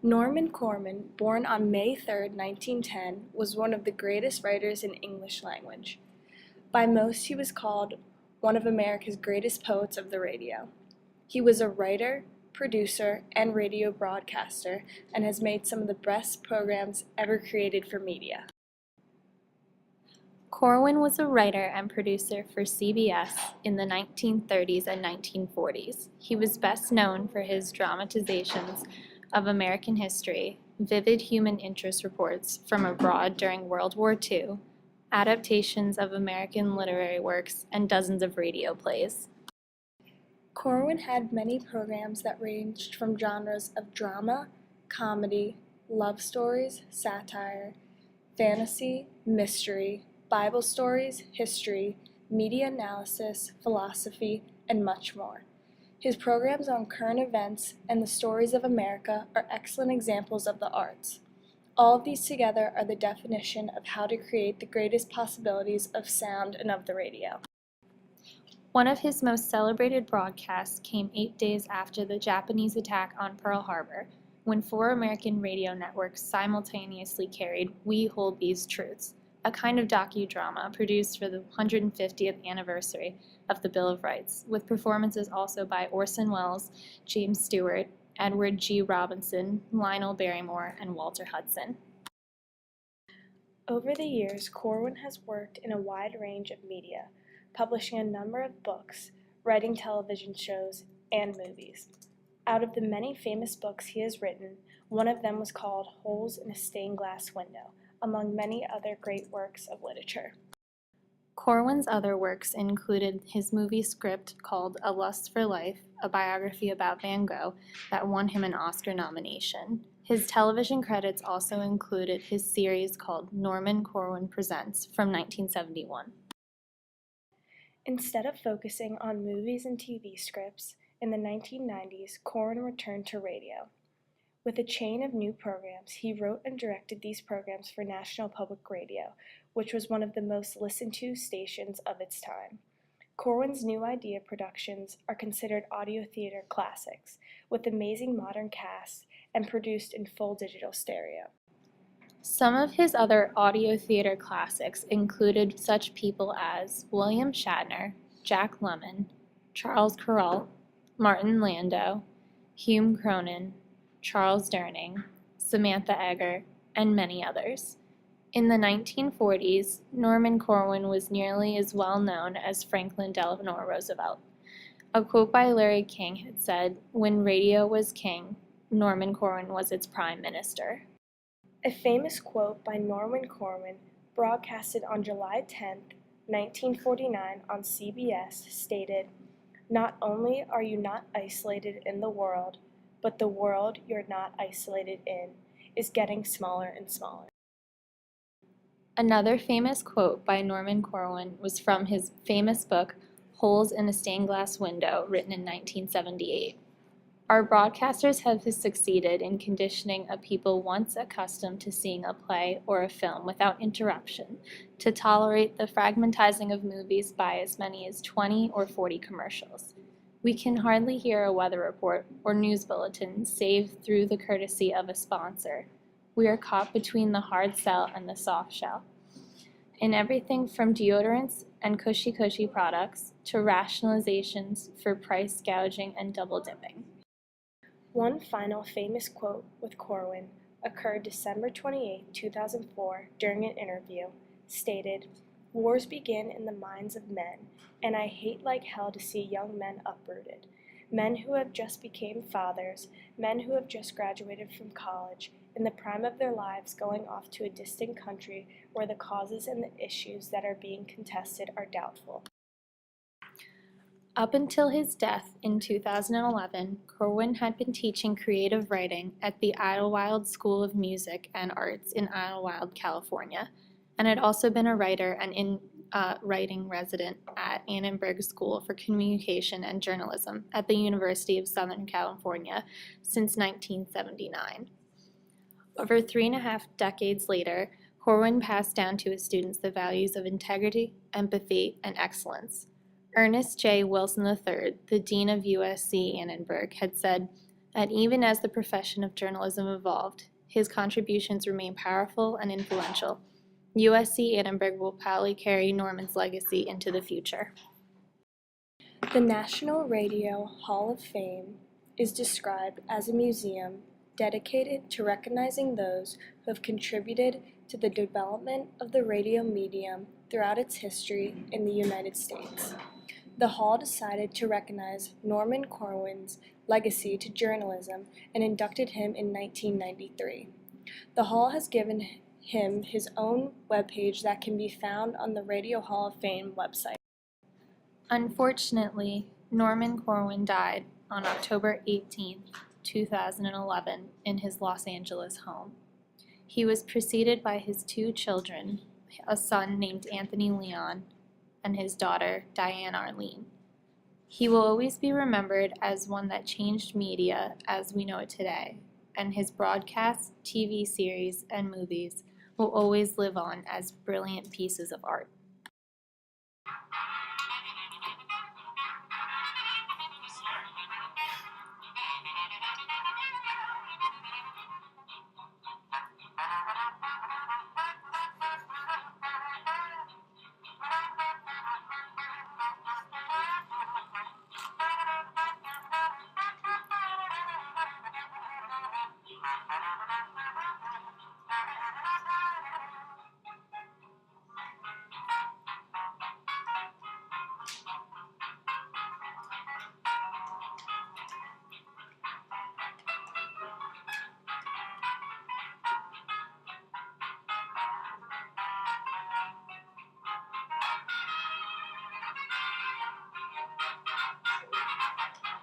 Norman Corwin, born on May 3, 1910, was one of the greatest writers in English language. By most, he was called one of America's greatest poets of the radio. He was a writer, producer, and radio broadcaster, and has made some of the best programs ever created for media. Corwin was a writer and producer for CBS in the 1930s and 1940s. He was best known for his dramatizations of American history, vivid human interest reports from abroad during World War II, adaptations of American literary works, and dozens of radio plays. Corwin had many programs that ranged from genres of drama, comedy, love stories, satire, fantasy, mystery, Bible stories, history, media analysis, philosophy, and much more. His programs on current events and the stories of America are excellent examples of the arts. All of these together are the definition of how to create the greatest possibilities of sound and of the radio. One of his most celebrated broadcasts came 8 days after the Japanese attack on Pearl Harbor, when 4 American radio networks simultaneously carried We Hold These Truths, a kind of docudrama produced for the 150th anniversary of the Bill of Rights, with performances also by Orson Welles, James Stewart, Edward G. Robinson, Lionel Barrymore, and Walter Hudson. Over the years, Corwin has worked in a wide range of media, publishing a number of books, writing television shows, and movies. Out of the many famous books he has written, one of them was called Holes in a Stained Glass Window, among many other great works of literature. Corwin's other works included his movie script called A Lust for Life, a biography about Van Gogh that won him an Oscar nomination. His television credits also included his series called Norman Corwin Presents from 1971. Instead of focusing on movies and TV scripts, in the 1990s, Corwin returned to radio. With a chain of new programs, he wrote and directed these programs for National Public Radio, which was one of the most listened to stations of its time. Corwin's new idea productions are considered audio theater classics, with amazing modern casts and produced in full digital stereo. Some of his other audio theater classics included such people as William Shatner, Jack Lemmon, Charles Kuralt, Martin Landau, Hume Cronyn, Charles Durning, Samantha Eggar, and many others. In the 1940s, Norman Corwin was nearly as well known as Franklin Delano Roosevelt. A quote by Larry King had said, "When radio was king, Norman Corwin was its prime minister." A famous quote by Norman Corwin, broadcasted on July 10, 1949 on CBS, stated, "Not only are you not isolated in the world, but the world you're not isolated in is getting smaller and smaller." Another famous quote by Norman Corwin was from his famous book, Holes in a Stained Glass Window, written in 1978. Our broadcasters have succeeded in conditioning a people once accustomed to seeing a play or a film without interruption to tolerate the fragmentizing of movies by as many as 20 or 40 commercials. We can hardly hear a weather report or news bulletin save through the courtesy of a sponsor. We are caught between the hard sell and the soft shell. In everything from deodorants and cushy products to rationalizations for price gouging and double dipping. One final famous quote with Corwin occurred December 28, 2004, during an interview, stated, "Wars begin in the minds of men, and I hate like hell to see young men uprooted. Men who have just become fathers, men who have just graduated from college, in the prime of their lives going off to a distant country where the causes and the issues that are being contested are doubtful." Up until his death in 2011, Corwin had been teaching creative writing at the Idlewild School of Music and Arts in Idlewild, California, and had also been a writer and writing resident at Annenberg School for Communication and Journalism at the University of Southern California since 1979. Over 3.5 decades later, Corwin passed down to his students the values of integrity, empathy, and excellence. Ernest J. Wilson III, the dean of USC Annenberg, had said, And even as the profession of journalism evolved, his contributions remain powerful and influential. USC Annenberg will proudly carry Norman's legacy into the future. The National Radio Hall of Fame is described as a museum dedicated to recognizing those who have contributed to the development of the radio medium throughout its history in the United States. The Hall decided to recognize Norman Corwin's legacy to journalism and inducted him in 1993. The Hall has given him his own webpage that can be found on the Radio Hall of Fame website. Unfortunately, Norman Corwin died on October 18, 2011, in his Los Angeles home. He was preceded by his two children, a son named Anthony Leon and his daughter, Diane Arlene. He will always be remembered as one that changed media as we know it today, and his broadcasts, TV series, and movies will always live on as brilliant pieces of art.